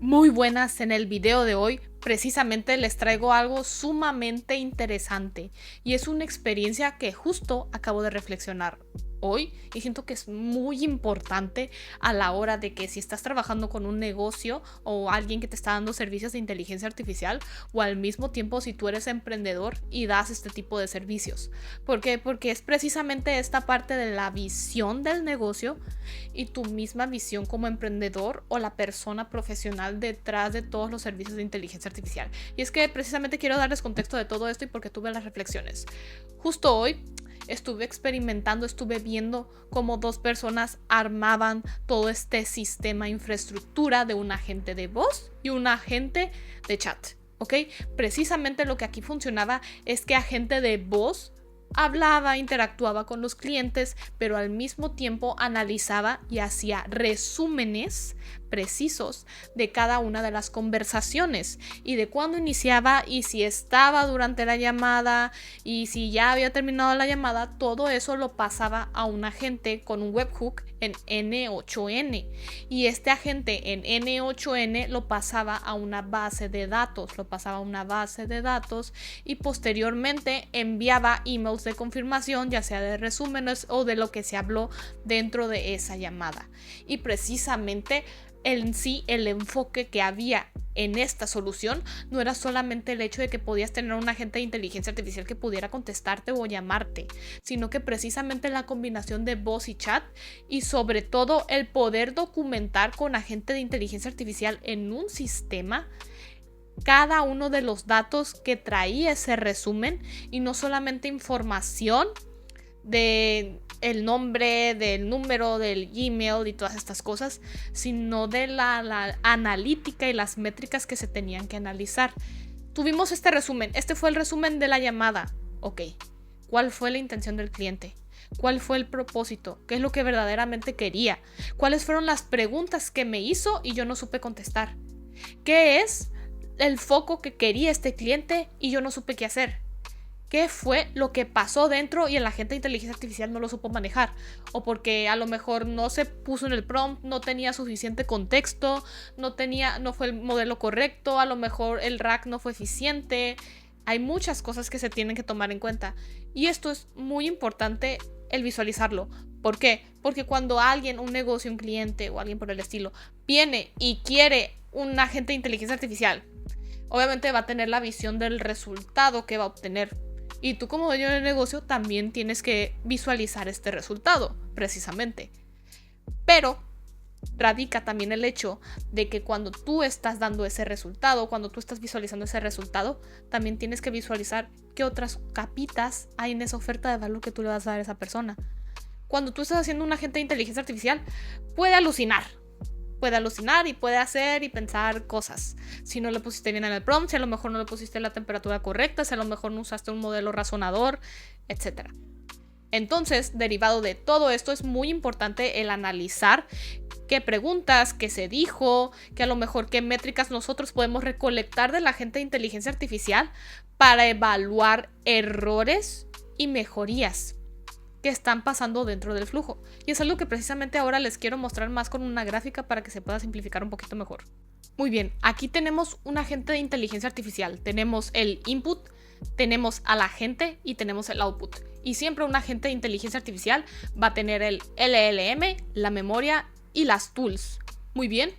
Muy buenas. En el video de hoy precisamente les traigo algo sumamente interesante y es una experiencia que justo acabo de reflexionar hoy y siento que es muy importante a la hora de que si estás trabajando con un negocio o alguien que te está dando servicios de inteligencia artificial, o al mismo tiempo si tú eres emprendedor y das este tipo de servicios. ¿Por qué? Porque es precisamente esta parte de la visión del negocio y tu misma visión como emprendedor o la persona profesional detrás de todos los servicios de inteligencia artificial. Y es que precisamente quiero darles contexto de todo esto y porque tuve las reflexiones. Justo hoy estuve experimentando, estuve viendo cómo dos personas armaban todo este sistema infraestructura de un agente de voz y un agente de chat. ¿Ok? Precisamente lo que aquí funcionaba es que agente de voz hablaba, interactuaba con los clientes, pero al mismo tiempo analizaba y hacía resúmenes precisos de cada una de las conversaciones y de cuándo iniciaba y si estaba durante la llamada y si ya había terminado la llamada. Todo eso lo pasaba a un agente con un webhook en N8N y este agente en N8N lo pasaba a una base de datos, y posteriormente enviaba emails de confirmación, ya sea de resúmenes o de lo que se habló dentro de esa llamada. Y precisamente en sí el enfoque que había en esta solución no era solamente el hecho de que podías tener un agente de inteligencia artificial que pudiera contestarte o llamarte, sino que precisamente la combinación de voz y chat, y sobre todo el poder documentar con agente de inteligencia artificial en un sistema cada uno de los datos que traía ese resumen, y no solamente información de el nombre, del número, del Gmail y todas estas cosas, sino de la analítica y las métricas que se tenían que analizar. Tuvimos este resumen, este fue el resumen de la llamada. Ok, ¿cuál fue la intención del cliente? ¿Cuál fue el propósito? ¿Qué es lo que verdaderamente quería? ¿Cuáles fueron las preguntas que me hizo y yo no supe contestar? ¿Qué es el foco que quería este cliente y yo no supe qué hacer? ¿Qué fue lo que pasó dentro y el agente de inteligencia artificial no lo supo manejar? O porque a lo mejor no se puso en el prompt, no tenía suficiente contexto, no fue el modelo correcto, a lo mejor el RAG no fue eficiente. Hay muchas cosas que se tienen que tomar en cuenta. Y esto es muy importante el visualizarlo. ¿Por qué? Porque cuando alguien, un negocio, un cliente o alguien por el estilo, viene y quiere un agente de inteligencia artificial, obviamente va a tener la visión del resultado que va a obtener. Y tú como dueño del negocio también tienes que visualizar este resultado, precisamente. Pero radica también el hecho de que cuando tú estás dando ese resultado, cuando tú estás visualizando ese resultado, también tienes que visualizar qué otras capitas hay en esa oferta de valor que tú le vas a dar a esa persona. Cuando tú estás haciendo un agente de inteligencia artificial, puede alucinar y puede hacer y pensar cosas. Si no le pusiste bien en el prompt, si a lo mejor no le pusiste la temperatura correcta, si a lo mejor no usaste un modelo razonador, etc. Entonces, derivado de todo esto, es muy importante el analizar qué preguntas, qué se dijo, que a lo mejor qué métricas nosotros podemos recolectar de la agente de inteligencia artificial para evaluar errores y mejorías que están pasando dentro del flujo. Y es algo que precisamente ahora les quiero mostrar más con una gráfica para que se pueda simplificar un poquito mejor. Muy bien, aquí tenemos un agente de inteligencia artificial. Tenemos el input, tenemos al agente y tenemos el output. Y siempre un agente de inteligencia artificial va a tener el LLM, la memoria y las tools. Muy bien.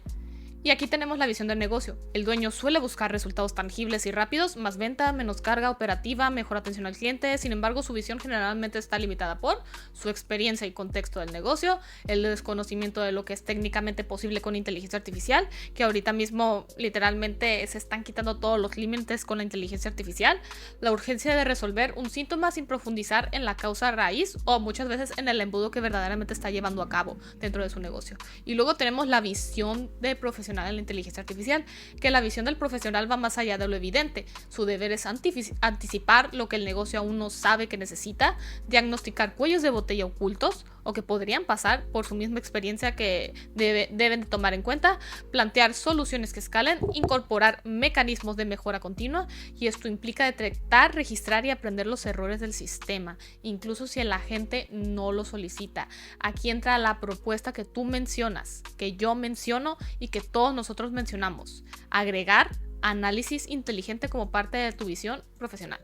Y aquí tenemos la visión del negocio. El dueño suele buscar resultados tangibles y rápidos, más venta, menos carga operativa, mejor atención al cliente. Sin embargo, su visión generalmente está limitada por su experiencia y contexto del negocio, el desconocimiento de lo que es técnicamente posible con inteligencia artificial, que ahorita mismo literalmente se están quitando todos los límites con la inteligencia artificial, la urgencia de resolver un síntoma sin profundizar en la causa raíz o muchas veces en el embudo que verdaderamente está llevando a cabo dentro de su negocio. Y luego tenemos la visión de profesional en la inteligencia artificial, que la visión del profesional va más allá de lo evidente. Su deber es anticipar lo que el negocio aún no sabe que necesita, diagnosticar cuellos de botella ocultos, o que podrían pasar por su misma experiencia que deben de tomar en cuenta, plantear soluciones que escalen, incorporar mecanismos de mejora continua, y esto implica detectar, registrar y aprender los errores del sistema, incluso si el agente no lo solicita. Aquí entra la propuesta que tú mencionas, que yo menciono y que todos nosotros mencionamos: agregar análisis inteligente como parte de tu visión profesional.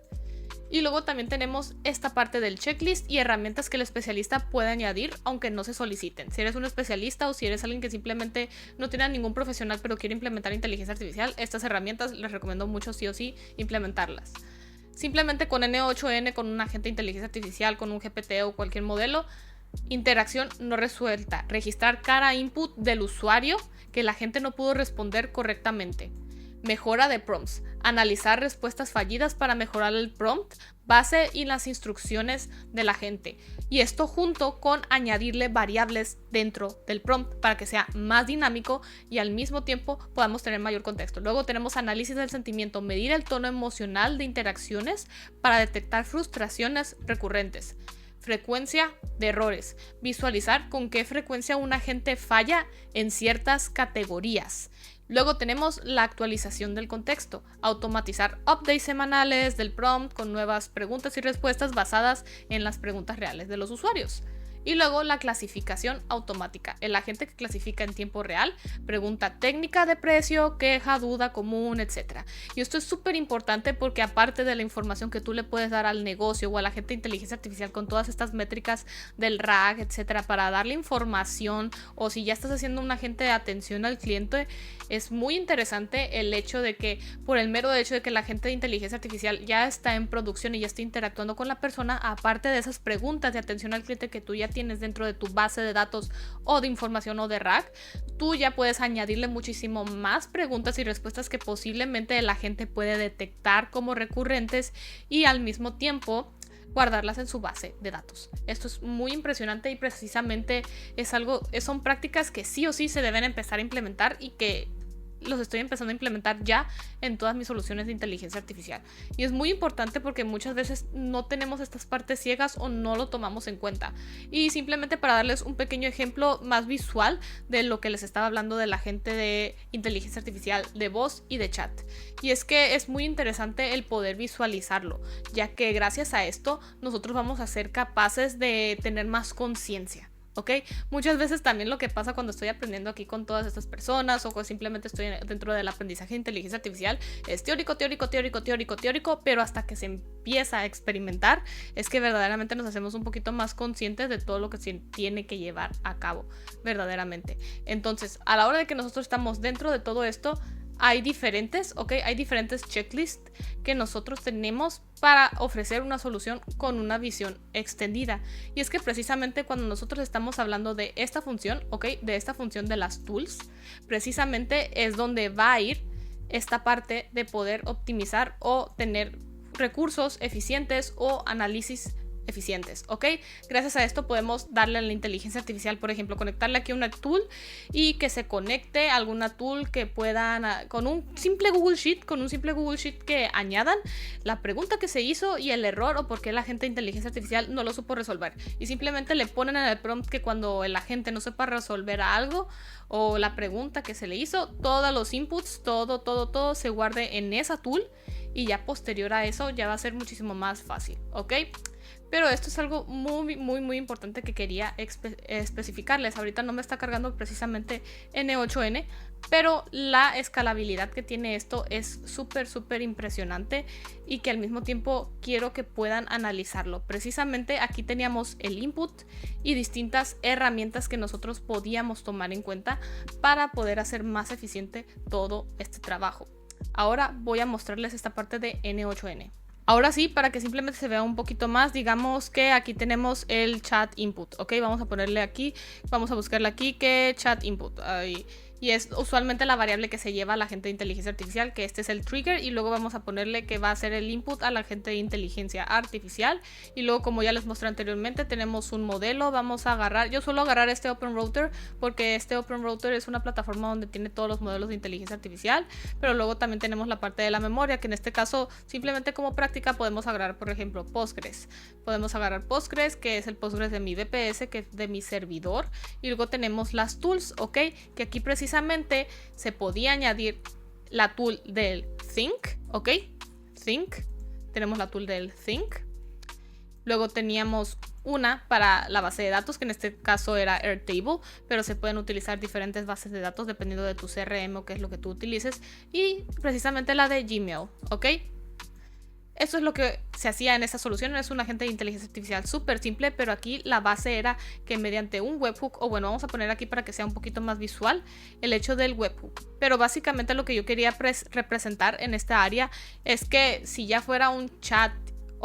Y luego también tenemos esta parte del checklist y herramientas que el especialista puede añadir aunque no se soliciten. Si eres un especialista o si eres alguien que simplemente no tiene a ningún profesional pero quiere implementar inteligencia artificial, estas herramientas les recomiendo mucho sí o sí implementarlas. Simplemente con N8N, con un agente de inteligencia artificial, con un GPT o cualquier modelo, interacción no resuelta, registrar cada input del usuario que la gente no pudo responder correctamente. Mejora de prompts, analizar respuestas fallidas para mejorar el prompt base y las instrucciones de la gente. Y esto junto con añadirle variables dentro del prompt para que sea más dinámico y al mismo tiempo podamos tener mayor contexto. Luego tenemos análisis del sentimiento, medir el tono emocional de interacciones para detectar frustraciones recurrentes. Frecuencia de errores, visualizar con qué frecuencia un agente falla en ciertas categorías. Luego tenemos la actualización del contexto, automatizar updates semanales del prompt con nuevas preguntas y respuestas basadas en las preguntas reales de los usuarios. Y luego la clasificación automática, el agente que clasifica en tiempo real, pregunta técnica de precio, queja, duda común, etc. Y esto es súper importante porque aparte de la información que tú le puedes dar al negocio o al agente de inteligencia artificial con todas estas métricas del RAG, etc., para darle información, o si ya estás haciendo un agente de atención al cliente, es muy interesante el hecho de que, por el mero hecho de que el agente de inteligencia artificial ya está en producción y ya está interactuando con la persona, aparte de esas preguntas de atención al cliente que tú ya tienes dentro de tu base de datos o de información o de RAG, tú ya puedes añadirle muchísimo más preguntas y respuestas que posiblemente la gente puede detectar como recurrentes y al mismo tiempo guardarlas en su base de datos. Esto es muy impresionante y precisamente son prácticas que sí o sí se deben empezar a implementar y que los estoy empezando a implementar ya en todas mis soluciones de inteligencia artificial. Y es muy importante porque muchas veces no tenemos estas partes ciegas o no lo tomamos en cuenta. Y simplemente para darles un pequeño ejemplo más visual de lo que les estaba hablando de la gente de inteligencia artificial de voz y de chat. Y es que es muy interesante el poder visualizarlo, ya que gracias a esto nosotros vamos a ser capaces de tener más conciencia. ¿Ok? Muchas veces también lo que pasa cuando estoy aprendiendo aquí con todas estas personas o simplemente estoy dentro del aprendizaje de inteligencia artificial es teórico, pero hasta que se empieza a experimentar es que verdaderamente nos hacemos un poquito más conscientes de todo lo que se tiene que llevar a cabo verdaderamente. Entonces, a la hora de que nosotros estamos dentro de todo esto, hay diferentes checklists que nosotros tenemos para ofrecer una solución con una visión extendida. Y es que precisamente cuando nosotros estamos hablando de esta función, de esta función de las tools, precisamente es donde va a ir esta parte de poder optimizar o tener recursos eficientes o análisis eficientes, ¿ok? Gracias a esto podemos darle a la inteligencia artificial, por ejemplo, conectarle aquí una tool y que se conecte a alguna tool que puedan, con un simple Google Sheet que añadan la pregunta que se hizo y el error o por qué el agente de inteligencia artificial no lo supo resolver. Y simplemente le ponen en el prompt que cuando el agente no sepa resolver algo o la pregunta que se le hizo, todos los inputs, todo se guarde en esa tool y ya posterior a eso ya va a ser muchísimo más fácil, ¿ok? Pero esto es algo muy importante que quería especificarles. Ahorita no me está cargando precisamente N8N, pero la escalabilidad que tiene esto es súper impresionante y que al mismo tiempo quiero que puedan analizarlo. Precisamente aquí teníamos el input y distintas herramientas que nosotros podíamos tomar en cuenta para poder hacer más eficiente todo este trabajo. Ahora voy a mostrarles esta parte de N8N. Ahora sí, para que simplemente se vea un poquito más, digamos que aquí tenemos el chat input, ¿ok? Vamos a ponerle aquí, vamos a buscarle aquí que chat input. Ahí. y es usualmente la variable que se lleva al agente de inteligencia artificial, que este es el trigger, y luego vamos a ponerle que va a ser el input al agente de inteligencia artificial. Y luego, como ya les mostré anteriormente, tenemos un modelo. Vamos a agarrar, yo suelo agarrar este OpenRouter porque este OpenRouter es una plataforma donde tiene todos los modelos de inteligencia artificial, pero luego también tenemos la parte de la memoria, que en este caso simplemente como práctica podemos agarrar, por ejemplo, Postgres. Podemos agarrar Postgres, que es el Postgres de mi VPS, que es de mi servidor, y luego tenemos las tools, ok, que aquí precisamente se podía añadir la tool del Think, ok, Think, tenemos la tool del Think. Luego teníamos una para la base de datos, que en este caso era Airtable, pero se pueden utilizar diferentes bases de datos dependiendo de tu CRM o qué es lo que tú utilices. Y precisamente la de Gmail, ¿ok? Eso es lo que se hacía en esta solución. Es un agente de inteligencia artificial súper simple, pero aquí la base era que mediante un webhook, o bueno, vamos a poner aquí para que sea un poquito más visual el hecho del webhook. Pero básicamente lo que yo quería representar en esta área es que si ya fuera un chat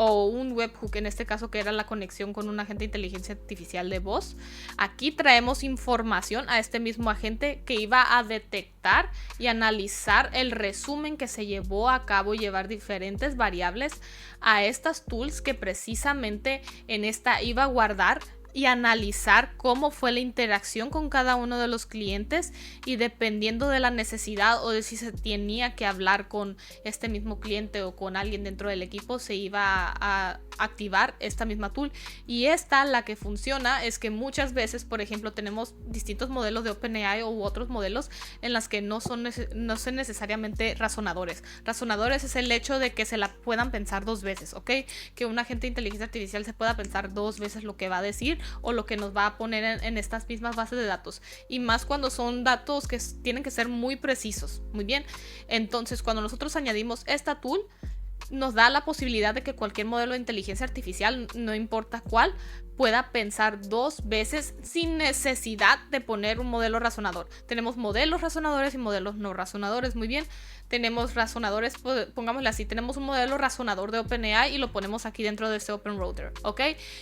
o un webhook, en este caso que era la conexión con un agente de inteligencia artificial de voz, aquí traemos información a este mismo agente que iba a detectar y analizar el resumen que se llevó a cabo y llevar diferentes variables a estas tools que precisamente en esta iba a guardar y analizar cómo fue la interacción con cada uno de los clientes, y dependiendo de la necesidad o de si se tenía que hablar con este mismo cliente o con alguien dentro del equipo, se iba a activar esta misma tool. Y esta, la que funciona es que muchas veces, por ejemplo, tenemos distintos modelos de OpenAI u otros modelos en las que no son necesariamente razonadores. Razonadores es el hecho de que se la puedan pensar dos veces, ¿ok? Que un agente de inteligencia artificial se pueda pensar dos veces lo que va a decir o lo que nos va a poner en estas mismas bases de datos, y más cuando son datos que tienen que ser muy precisos. Muy bien, entonces cuando nosotros añadimos esta tool, nos da la posibilidad de que cualquier modelo de inteligencia artificial, no importa cuál, pueda pensar dos veces sin necesidad de poner un modelo razonador. Tenemos modelos razonadores y modelos no razonadores. Muy bien, tenemos razonadores, pongámosle así, tenemos un modelo razonador de OpenAI y lo ponemos aquí dentro de este OpenRouter, ¿ok?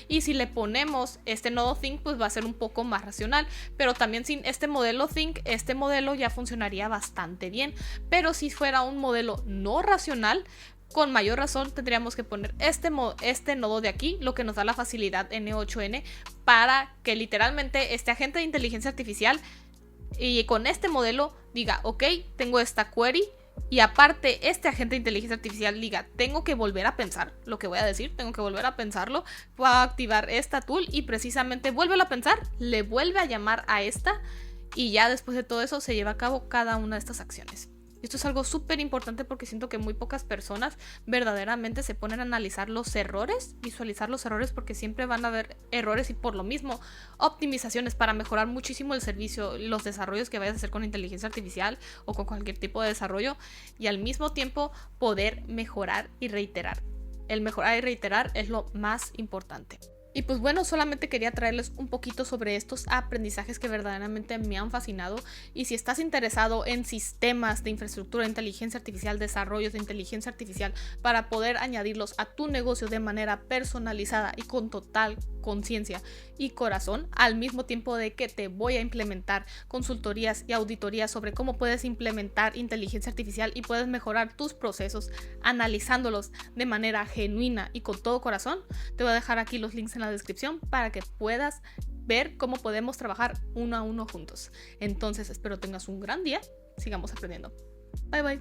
Y si le ponemos este nodo Think, pues va a ser un poco más racional, pero también sin este modelo Think, este modelo ya funcionaría bastante bien. Pero si fuera un modelo no racional, con mayor razón tendríamos que poner este nodo de aquí, lo que nos da la facilidad N8N, para que literalmente este agente de inteligencia artificial y con este modelo diga, ok, tengo esta query, y aparte este agente de inteligencia artificial diga, tengo que volver a pensar lo que voy a decir, tengo que volver a pensarlo, voy a activar esta tool y precisamente vuelve a pensar, le vuelve a llamar a esta, y ya después de todo eso se lleva a cabo cada una de estas acciones. Esto es algo súper importante porque siento que muy pocas personas verdaderamente se ponen a analizar los errores, visualizar los errores, porque siempre van a haber errores, y por lo mismo optimizaciones para mejorar muchísimo el servicio, los desarrollos que vayas a hacer con inteligencia artificial o con cualquier tipo de desarrollo, y al mismo tiempo poder mejorar y reiterar. El mejorar y reiterar es lo más importante. Y pues bueno, solamente quería traerles un poquito sobre estos aprendizajes que verdaderamente me han fascinado. Y si estás interesado en sistemas de infraestructura de inteligencia artificial, desarrollos de inteligencia artificial para poder añadirlos a tu negocio de manera personalizada y con total conciencia y corazón, al mismo tiempo de que te voy a implementar consultorías y auditorías sobre cómo puedes implementar inteligencia artificial y puedes mejorar tus procesos analizándolos de manera genuina y con todo corazón, te voy a dejar aquí los links en la descripción para que puedas ver cómo podemos trabajar uno a uno juntos. Entonces espero tengas un gran día, sigamos aprendiendo. Bye bye.